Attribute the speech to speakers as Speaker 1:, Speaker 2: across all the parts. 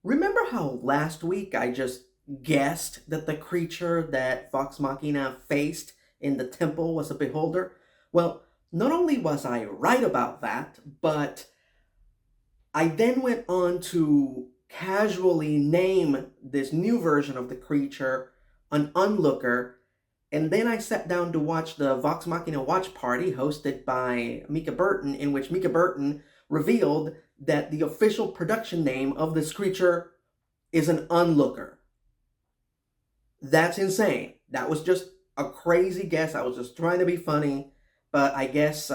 Speaker 1: Remember how last week I just guessed that the creature that Vox Machina faced in the temple was a beholder? Well, not only was I right about that, but I then went on to casually name this new version of the creature an onlooker, and then I sat down to watch the Vox Machina watch party hosted by Mika Burton, in which Mika Burton revealed that the official production name of this creature is an onlooker. That's insane. That was just a crazy guess. I was just trying to be funny, but I guess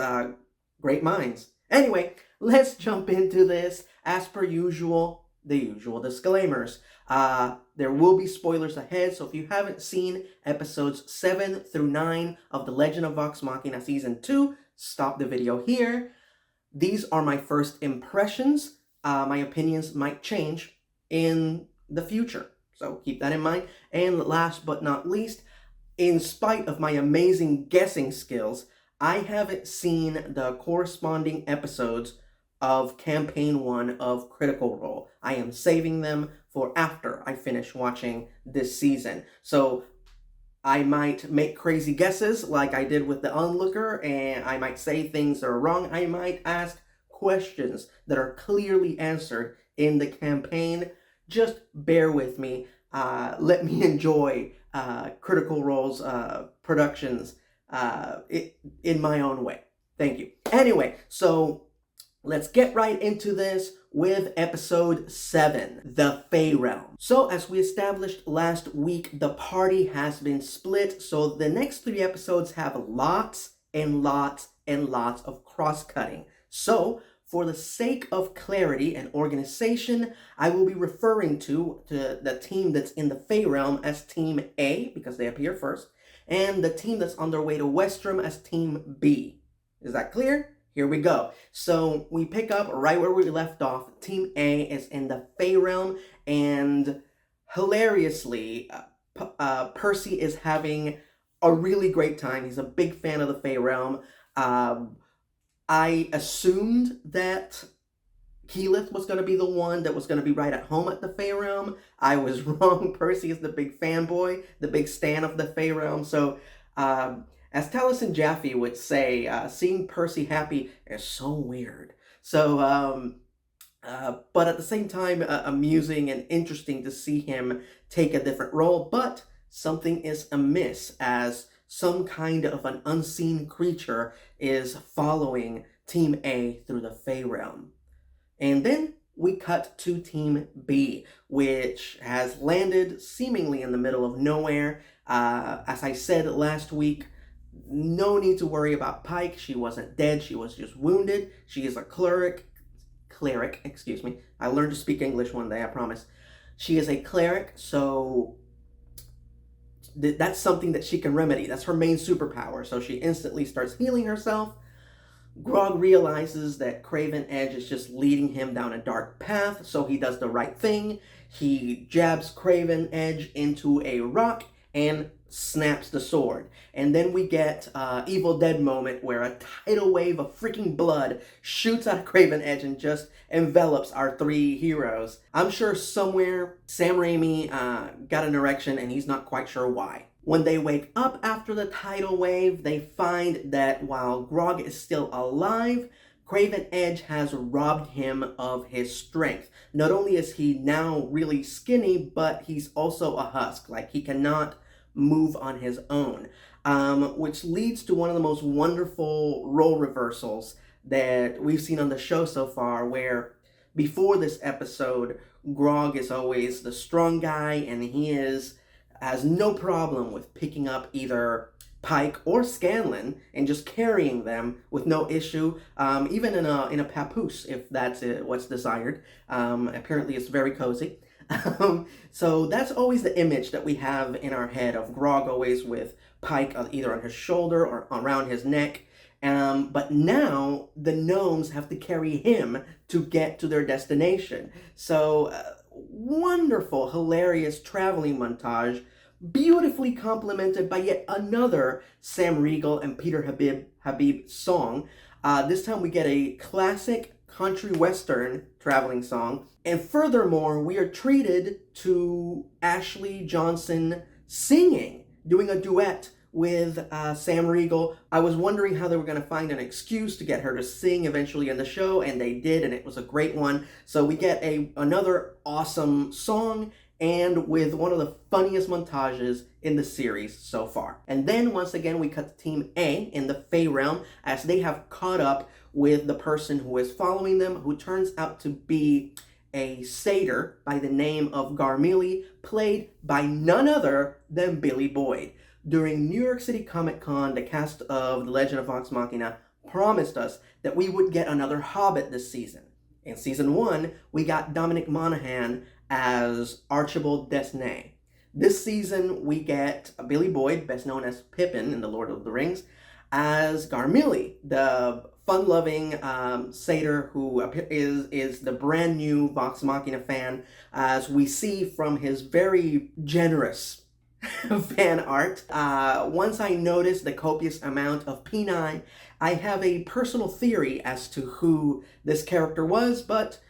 Speaker 1: great minds. Anyway, let's jump into this. As per usual, the usual disclaimers. There will be spoilers ahead, so if you haven't seen episodes 7 through 9 of The Legend of Vox Machina Season 2, stop the video here. These are my first impressions. My opinions might change in the future, so keep that in mind. And last but not least, in spite of my amazing guessing skills, I haven't seen the corresponding episodes of Campaign 1 of Critical Role. I am saving them for after I finish watching this season. So I might make crazy guesses like I did with the onlooker, and I might say things that are wrong. I might ask questions that are clearly answered in the campaign. Just bear with me. Let me enjoy Critical Role's productions in my own way. Thank you. Anyway, so let's get right into this with episode 7, the Fey Realm. So as we established last week, the party has been split, so the next 3 episodes have lots and lots and lots of cross-cutting. So for the sake of clarity and organization, I will be referring to the team that's in the Fey Realm as Team A, because they appear first, and the team that's on their way to Westruum as Team B. Is that clear? Here we go. So we pick up right where we left off. Team A is in the Fey Realm, and hilariously, Percy is having a really great time. He's a big fan of the Fey Realm. I assumed that Keyleth was going to be the one that was going to be right at home at the Fey Realm. I was wrong. Percy is the big fanboy, the big stan of the Fey Realm. So, as Taliesin Jaffe would say, seeing Percy happy is so weird. So, but at the same time, amusing and interesting to see him take a different role. But something is amiss, as some kind of an unseen creature is following Team A through the Fey Realm. And then we cut to Team B, which has landed seemingly in the middle of nowhere. As I said last week, no need to worry about Pike. She wasn't dead. She was just wounded. She is a cleric, excuse me. I learned to speak English one day, I promise. She is a cleric, so that's something that she can remedy. That's her main superpower. So she instantly starts healing herself. Grog realizes that Craven Edge is just leading him down a dark path, so he does the right thing. He jabs Craven Edge into a rock and snaps the sword. And then we get Evil Dead moment where a tidal wave of freaking blood shoots out of Craven Edge and just envelops our 3 heroes. I'm sure somewhere Sam Raimi got an erection and he's not quite sure why. When they wake up after the tidal wave, they find that while Grog is still alive, Craven Edge has robbed him of his strength. Not only is he now really skinny, but he's also a husk. Like, he cannot move on his own. Which leads to one of the most wonderful role reversals that we've seen on the show so far, where before this episode, Grog is always the strong guy, and he has no problem with picking up either Pike or Scanlan and just carrying them with no issue, even in a papoose, if that's what's desired. Apparently it's very cozy. So that's always the image that we have in our head of Grog, always with Pike either on his shoulder or around his neck. But now the gnomes have to carry him to get to their destination. So wonderful, hilarious traveling montage, beautifully complemented by yet another Sam Riegel and Peter Habib song. This time we get a classic country western traveling song. And furthermore, we are treated to Ashley Johnson singing, doing a duet with Sam Riegel. I was wondering how they were going to find an excuse to get her to sing eventually in the show, and they did, and it was a great one. So we get another awesome song, and with one of the funniest montages in the series so far. And then once again we cut to Team A in the Fey Realm as they have caught up with the person who is following them, who turns out to be a satyr by the name of Garmili, played by none other than Billy Boyd. During New York City Comic Con, the cast of The Legend of Vox Machina promised us that we would get another Hobbit this season. In season 1, we got Dominic Monaghan as Archibald Desnay. This season, we get Billy Boyd, best known as Pippin in The Lord of the Rings, as Garmili, the fun-loving satyr who is the brand new Vox Machina fan, as we see from his very generous fan art. Once I noticed the copious amount of peni, I have a personal theory as to who this character was, but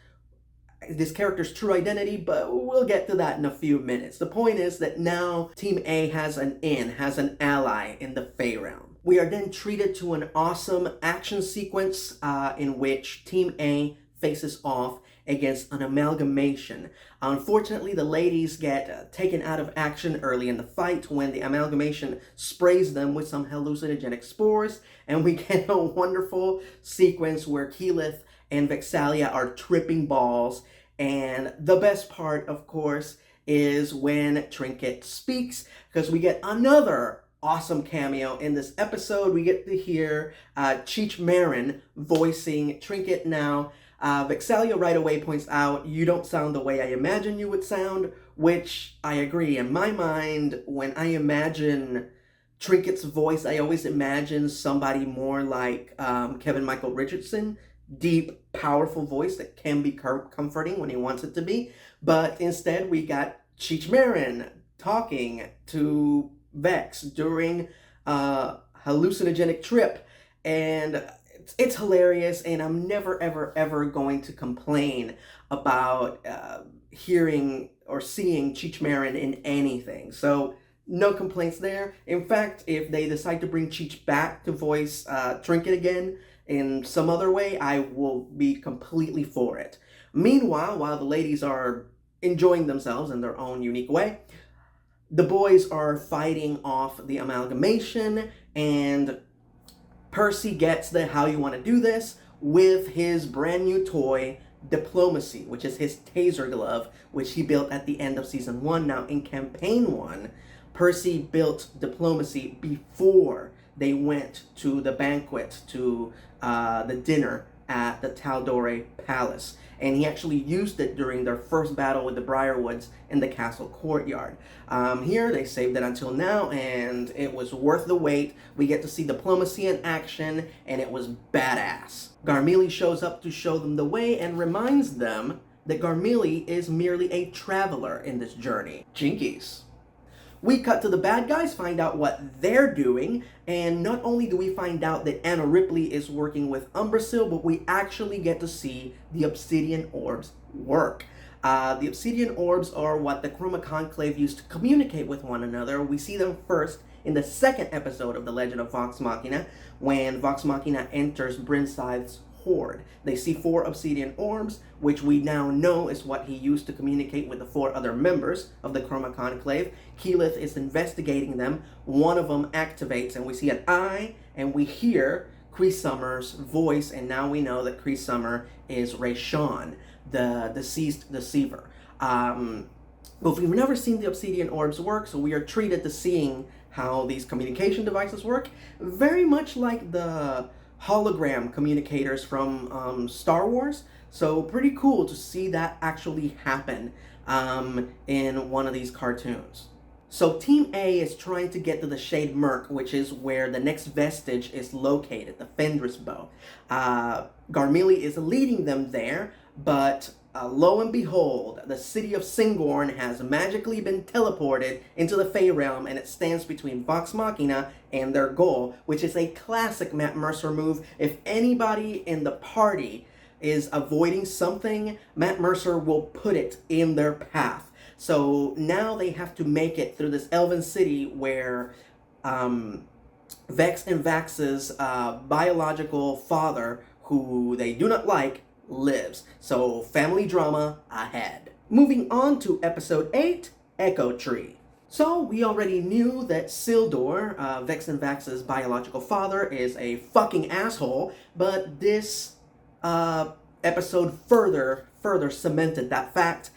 Speaker 1: this character's true identity, but we'll get to that in a few minutes. The point is that now Team A has an ally in the Fey Realm. We are then treated to an awesome action sequence in which Team A faces off against an amalgamation. Unfortunately, the ladies get taken out of action early in the fight when the amalgamation sprays them with some hallucinogenic spores, and we get a wonderful sequence where Keyleth and Vexalia are tripping balls. And the best part, of course, is when Trinket speaks, because we get another awesome cameo in this episode. We get to hear Cheech Marin voicing Trinket now. Vexalia right away points out, "You don't sound the way I imagine you would sound," which I agree. In my mind, when I imagine Trinket's voice, I always imagine somebody more like Kevin Michael Richardson. Deep, powerful voice that can be comforting when he wants it to be. But instead, we got Cheech Marin talking to Vex during a hallucinogenic trip. And it's hilarious, and I'm never, ever, ever going to complain about hearing or seeing Cheech Marin in anything. So no complaints there. In fact, if they decide to bring Cheech back to voice Trinket again in some other way, I will be completely for it. Meanwhile, while the ladies are enjoying themselves in their own unique way, the boys are fighting off the amalgamation, and Percy gets the "how you want to do this" with his brand new toy, Diplomacy, which is his taser glove, which he built at the end of season 1. Now, in campaign 1, Percy built Diplomacy before they went to the banquet, to the dinner at the Taldore Palace. And he actually used it during their first battle with the Briarwoods in the castle courtyard. Here, they saved it until now, and it was worth the wait. We get to see Diplomacy in action, and it was badass. Garmili shows up to show them the way and reminds them that Garmili is merely a traveler in this journey. Jinkies. We cut to the bad guys, find out what they're doing, and not only do we find out that Anna Ripley is working with Umbrasyl, but we actually get to see the Obsidian Orbs work. The Obsidian Orbs are what the Chroma Conclave used to communicate with one another. We see them first in the second episode of The Legend of Vox Machina, when Vox Machina enters Brinsithe's horde. They see 4 Obsidian Orbs, which we now know is what he used to communicate with the 4 other members of the Chroma Conclave. Keyleth is investigating them. One of them activates, and we see an eye, and we hear Cree Summer's voice, and now we know that Cree Summer is Rayshawn, the deceased deceiver. But we've never seen the Obsidian Orbs work, so we are treated to seeing how these communication devices work, very much like the hologram communicators from Star Wars. So pretty cool to see that actually happen in one of these cartoons. So Team A is trying to get to the Shade Murk, which is where the next vestige is located, the Fenris Bow. Garmili is leading them there, but lo and behold, the city of Singorn has magically been teleported into the Fey Realm, and it stands between Vox Machina and their goal, which is a classic Matt Mercer move. If anybody in the party is avoiding something, Matt Mercer will put it in their path. So now they have to make it through this elven city where Vex and Vax's biological father, who they do not like, lives. So family drama ahead. Moving on to episode 8, Echo Tree. So we already knew that Sildor, Vex and Vax's biological father, is a fucking asshole, but this episode further cemented that fact.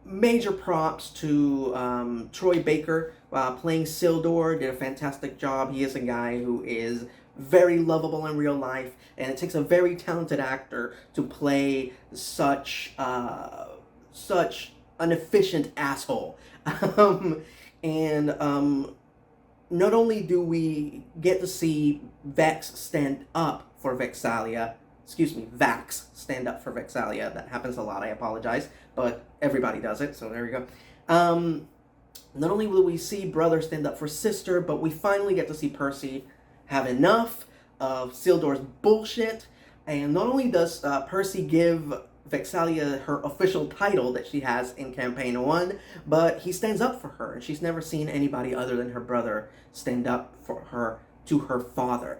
Speaker 1: Major props to Troy Baker playing Sildor. Did a fantastic job. He is a guy who is very lovable in real life, and it takes a very talented actor to play such an efficient asshole. Not only do we get to see Vax stand up for Vexalia, Vax stand up for Vexalia. That happens a lot, I apologize, but everybody does it, so there we go. Not only will we see brother stand up for sister, but we finally get to see Percy have enough of Sildor's bullshit. And not only does Percy give Vexalia her official title that she has in Campaign 1, but he stands up for her, and she's never seen anybody other than her brother stand up for her to her father.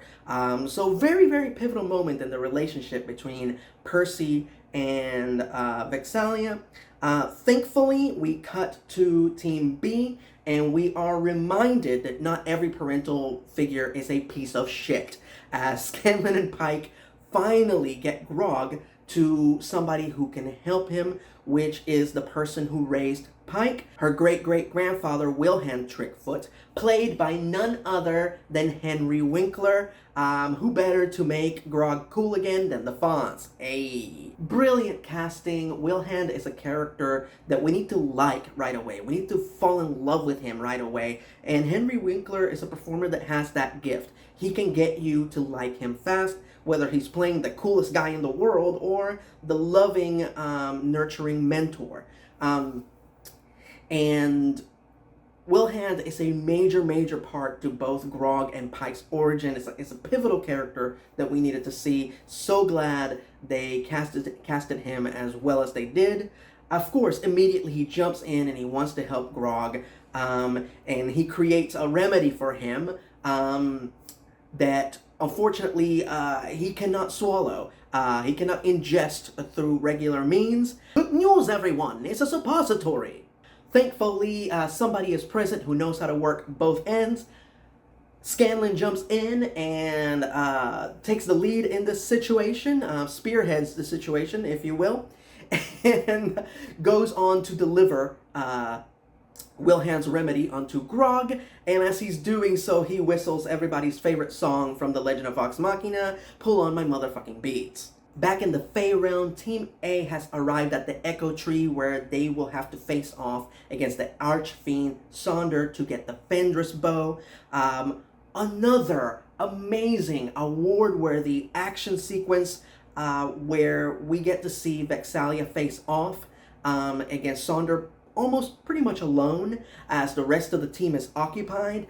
Speaker 1: So very, very pivotal moment in the relationship between Percy and Vexalia. Thankfully, we cut to Team B, and we are reminded that not every parental figure is a piece of shit, as Scanlan and Pike finally get Grog to somebody who can help him, which is the person who raised Pike, her great-great-grandfather Wilhelm Trickfoot, played by none other than Henry Winkler. Who better to make Grog cool again than the Fonz? Hey. Brilliant casting. Wilhelm is a character that we need to like right away. We need to fall in love with him right away. And Henry Winkler is a performer that has that gift. He can get you to like him fast, whether he's playing the coolest guy in the world or the loving, nurturing mentor. And Wilhelm is a major part to both Grog and Pike's origin. It's a pivotal character that we needed to see. So glad they casted him as well as they did. Of course, immediately he jumps in and he wants to help Grog, and he creates a remedy for him that unfortunately he cannot swallow. He cannot ingest through regular means. Good news, everyone! It's a suppository! Thankfully, somebody is present who knows how to work both ends. Scanlan jumps in and takes the lead in this situation, spearheads the situation, if you will, and goes on to deliver Wilhelm's remedy onto Grog, and as he's doing so, he whistles everybody's favorite song from The Legend of Vox Machina, Pull on My Motherfucking Beats. Back in the Fey Realm, Team A has arrived at the Echo Tree where they will have to face off against the Archfiend Sonder to get the Fenris Bow. Another amazing, award-worthy action sequence where we get to see Vexalia face off against Sonder almost pretty much alone as the rest of the team is occupied.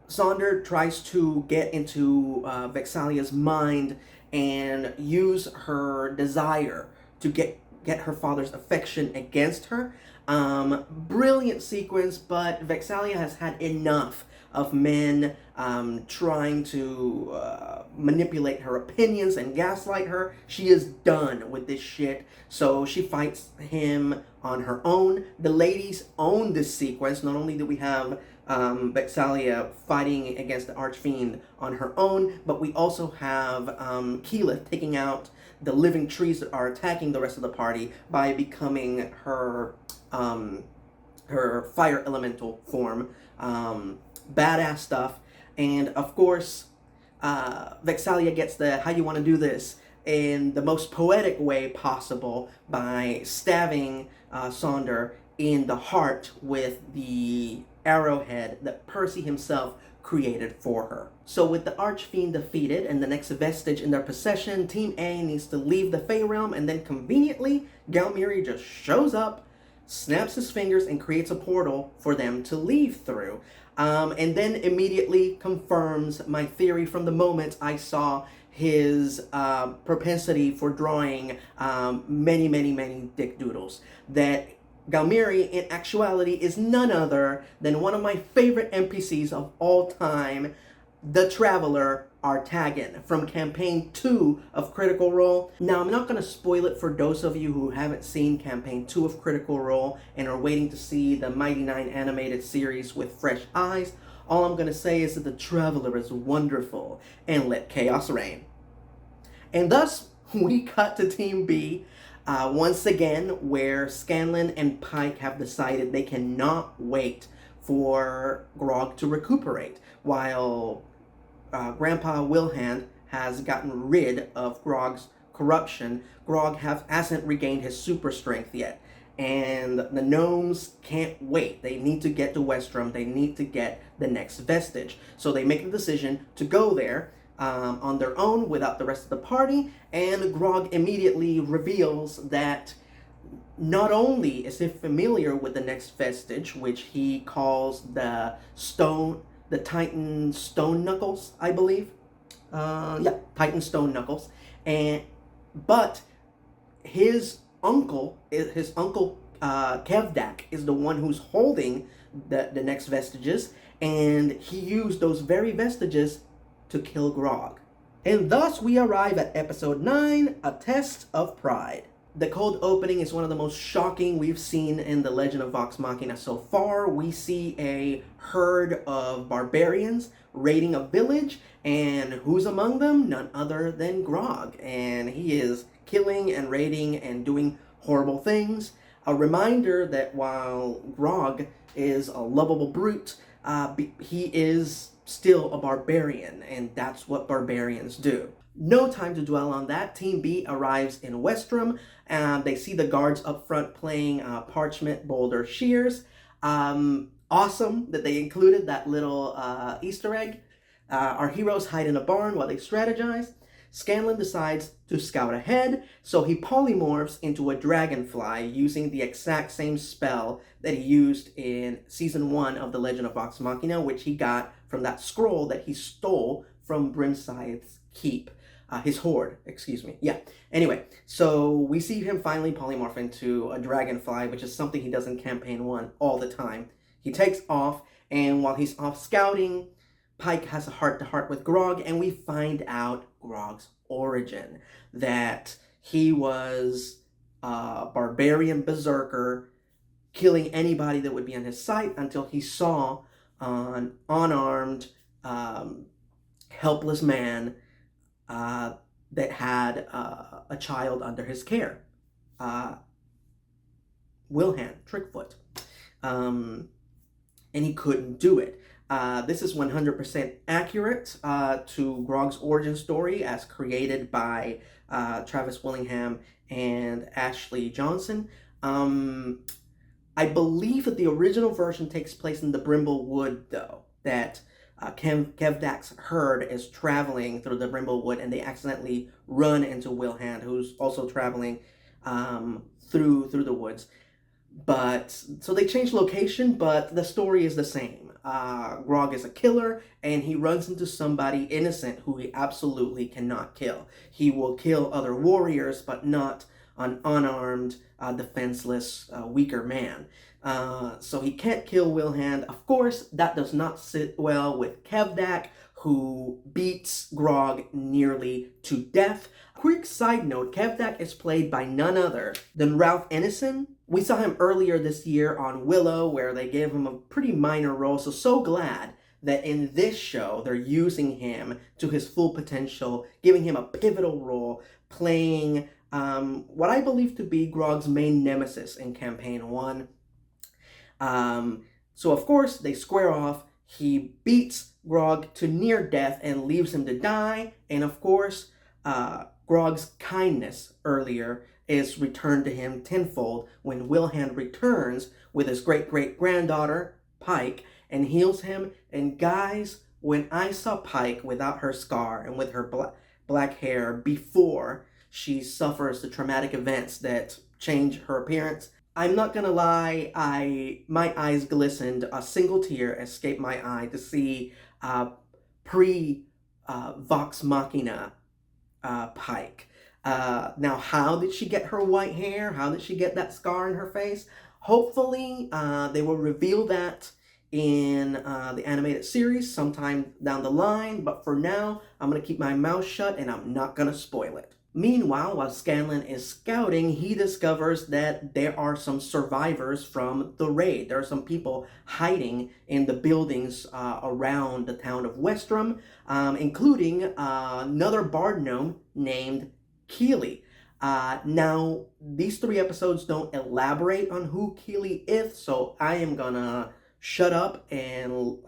Speaker 1: Sonder tries to get into Vexalia's mind and use her desire to get her father's affection against her. Brilliant sequence, but Vexalia has had enough of men trying to manipulate her opinions and gaslight her. She is done with this shit, so she fights him on her own. The ladies own this sequence. Not only do we have Vexalia fighting against the Archfiend on her own, but we also have Keyleth taking out the living trees that are attacking the rest of the party by becoming her fire elemental form. Badass stuff. And of course, Vexalia gets the how you want to do this in the most poetic way possible by stabbing Sonder in the heart with the arrowhead that Percy himself created for her. So with the Archfiend defeated and the next vestige in their possession, Team A needs to leave the Fey Realm, and then conveniently, Galmiri just shows up, snaps his fingers, and creates a portal for them to leave through. And then immediately confirms my theory from the moment I saw his propensity for drawing many, many, many dick doodles. That Galmiri, in actuality, is none other than one of my favorite NPCs of all time, the Traveler Artagan from Campaign 2 of Critical Role. Now, I'm not going to spoil it for those of you who haven't seen Campaign 2 of Critical Role and are waiting to see the Mighty Nine animated series with fresh eyes. All I'm going to say is that the Traveler is wonderful, and let chaos reign. And thus, we cut to Team B once again, where Scanlan and Pike have decided they cannot wait for Grog to recuperate, while Grandpa Wilhand has gotten rid of Grog's corruption. Grog hasn't regained his super strength yet. And the gnomes can't wait. They need to get to Westruum. They need to get the next vestige. So they make the decision to go there on their own without the rest of the party. And Grog immediately reveals that not only is he familiar with the next vestige, which he calls the Titan Stone Knuckles, I believe. Titan Stone Knuckles. But his uncle Kevdak is the one who's holding the next vestiges, and he used those very vestiges to kill Grog. And thus we arrive at episode 9, A Test of Pride. The cold opening is one of the most shocking we've seen in the Legend of Vox Machina so far. We see a herd of barbarians raiding a village, and who's among them? None other than Grog. And he is killing and raiding and doing horrible things. A reminder that while Grog is a lovable brute, he is still a barbarian, and that's what barbarians do. No time to dwell on that. Team B arrives in Westruum, and they see the guards up front playing Parchment Boulder Shears. Awesome that they included that little Easter egg. Our heroes hide in a barn while they strategize. Scanlan decides to scout ahead, so he polymorphs into a dragonfly using the exact same spell that he used in Season 1 of The Legend of Vox Machina, which he got from that scroll that he stole from Brimside's keep. His hoard, excuse me. Yeah. Anyway, so we see him finally polymorph into a dragonfly, which is something he does in Campaign 1 all the time. He takes off, and while he's off scouting, Pike has a heart-to-heart with Grog, and we find out Grog's origin. That he was a barbarian berserker, killing anybody that would be on his sight until he saw an unarmed, helpless man that had a child under his care. Wilhand, Trickfoot. And he couldn't do it. This is 100% accurate to Grog's origin story as created by Travis Willingham and Ashley Johnson. I believe that the original version takes place in the Brimble Wood, though, that Kevdak's herd is traveling through the Brimble Wood, and they accidentally run into Wilhand, who's also traveling through the woods. But so they change location, but the story is the same. Grog is a killer, and he runs into somebody innocent who he absolutely cannot kill. He will kill other warriors, but not an unarmed, defenseless, weaker man. So he can't kill Wilhand. Of course, that does not sit well with Kevdak, who beats Grog nearly to death. Quick side note, Kevdak is played by none other than Ralph Ineson. We saw him earlier this year on Willow, where they gave him a pretty minor role, so glad that in this show they're using him to his full potential, giving him a pivotal role, playing what I believe to be Grog's main nemesis in Campaign 1. So of course, they square off. He beats Grog to near death and leaves him to die, and of course, Grog's kindness earlier is returned to him tenfold when Wilhand returns with his great-great-granddaughter, Pike, and heals him. And guys, when I saw Pike without her scar and with her black hair before she suffers the traumatic events that change her appearance, I'm not gonna lie, my eyes glistened. A single tear escaped my eye to see pre-Vox Machina Pike. Now, how did she get her white hair? How did she get that scar in her face? Hopefully, they will reveal that in the animated series sometime down the line. But for now, I'm going to keep my mouth shut and I'm not going to spoil it. Meanwhile, while Scanlan is scouting, he discovers that there are some survivors from the raid. There are some people hiding in the buildings around the town of Westruum, including another bard gnome named Keely. Now, these 3 episodes don't elaborate on who Keely is, so I am gonna shut up and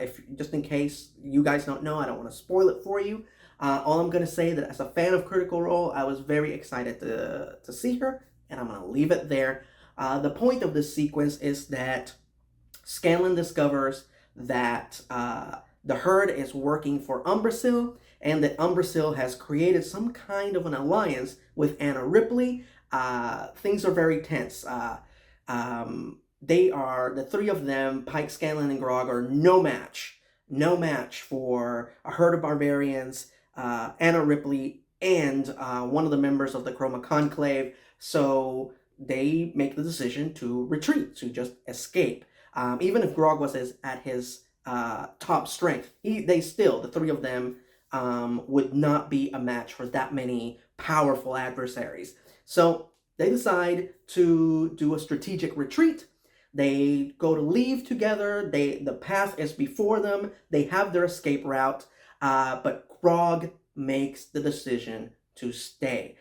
Speaker 1: if just in case you guys don't know, I don't want to spoil it for you. All I'm gonna say that as a fan of Critical Role, I was very excited to see her, and I'm gonna leave it there. The point of this sequence is that Scanlan discovers that the herd is working for Umbrasyl, and that Umbrasyl has created some kind of an alliance with Anna Ripley. Things are very tense. They are, the 3 of them, Pike, Scanlan, and Grog, are no match for a herd of barbarians, Anna Ripley, and one of the members of the Chroma Conclave. So they make the decision to retreat, to just escape. Even if Grog was at his top strength, the 3 of them would not be a match for that many powerful adversaries. So they decide to do a strategic retreat. They go to leave together. The path is before them. They have their escape route, but Grog makes the decision to stay.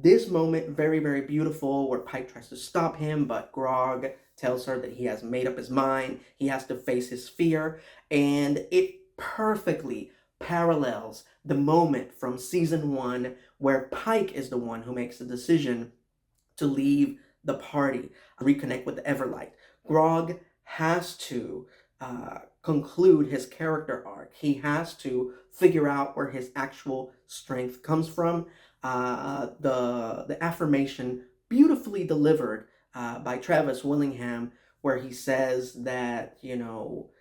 Speaker 1: This moment, very, very beautiful, where Pike tries to stop him, but Grog tells her that he has made up his mind. He has to face his fear, and it perfectly parallels the moment from season 1 where Pike is the one who makes the decision to leave the party, reconnect with the Everlight. Grog has to conclude his character arc. He has to figure out where his actual strength comes from. The affirmation beautifully delivered by Travis Willingham, where he says that, you know,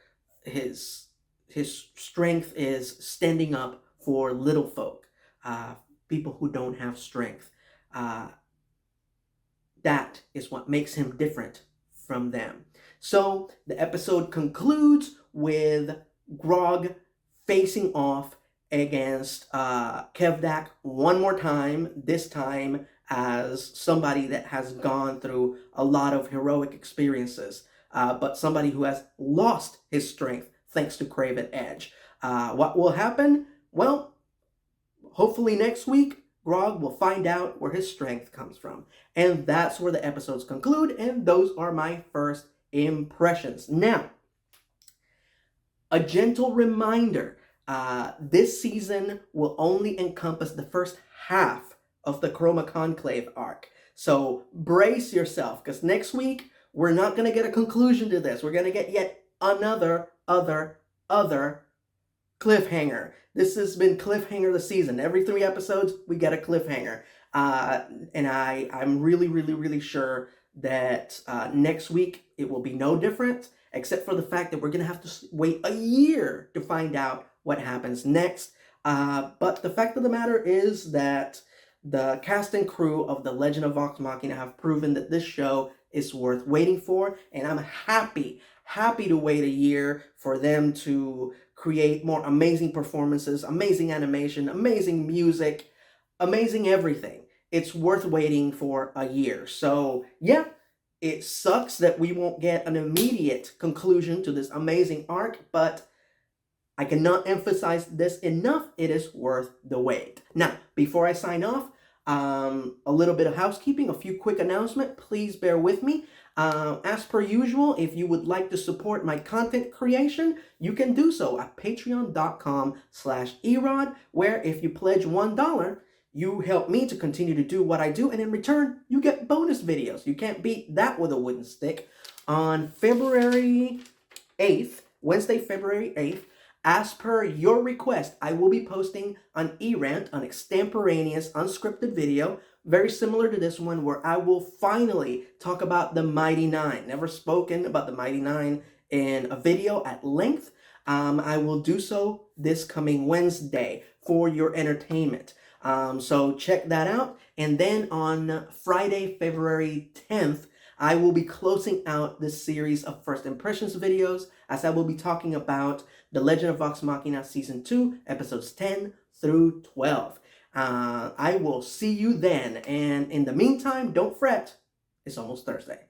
Speaker 1: his strength is standing up for little folk, people who don't have strength. That is what makes him different from them. So the episode concludes with Grog facing off against Kevdak one more time, this time as somebody that has gone through a lot of heroic experiences, but somebody who has lost his strength thanks to Craven Edge. What will happen? Well, hopefully next week, Grog will find out where his strength comes from. And that's where the episodes conclude, and those are my first impressions. Now, a gentle reminder, this season will only encompass the first half of the Chroma Conclave arc. So brace yourself, because next week, we're not going to get a conclusion to this. We're going to get yet another cliffhanger. This has been cliffhanger the season. Every 3 episodes, we get a cliffhanger. And I'm really sure that next week it will be no different, except for the fact that we're going to have to wait a year to find out what happens next. But the fact of the matter is that the cast and crew of The Legend of Vox Machina have proven that this show is worth waiting for, and I'm happy to wait a year for them to create more amazing performances, amazing animation, amazing music, amazing everything. It's worth waiting for a year. So yeah, it sucks that we won't get an immediate conclusion to this amazing arc, but I cannot emphasize this enough. It is worth the wait. Now, before I sign off, a little bit of housekeeping, a few quick announcements. Please bear with me. As per usual, if you would like to support my content creation, you can do so at patreon.com/erod, where if you pledge $1, you help me to continue to do what I do, and in return, you get bonus videos. You can't beat that with a wooden stick. On February 8th, Wednesday, February 8th, as per your request, I will be posting an e-rant, an extemporaneous, unscripted video, very similar to this one, where I will finally talk about the Mighty Nine. Never spoken about the Mighty Nine in a video at length. I will do so this coming Wednesday for your entertainment. So check that out. And then on Friday, February 10th, I will be closing out this series of first impressions videos, as I will be talking about The Legend of Vox Machina Season 2, episodes 10 through 12. I will see you then. And in the meantime, don't fret. It's almost Thursday.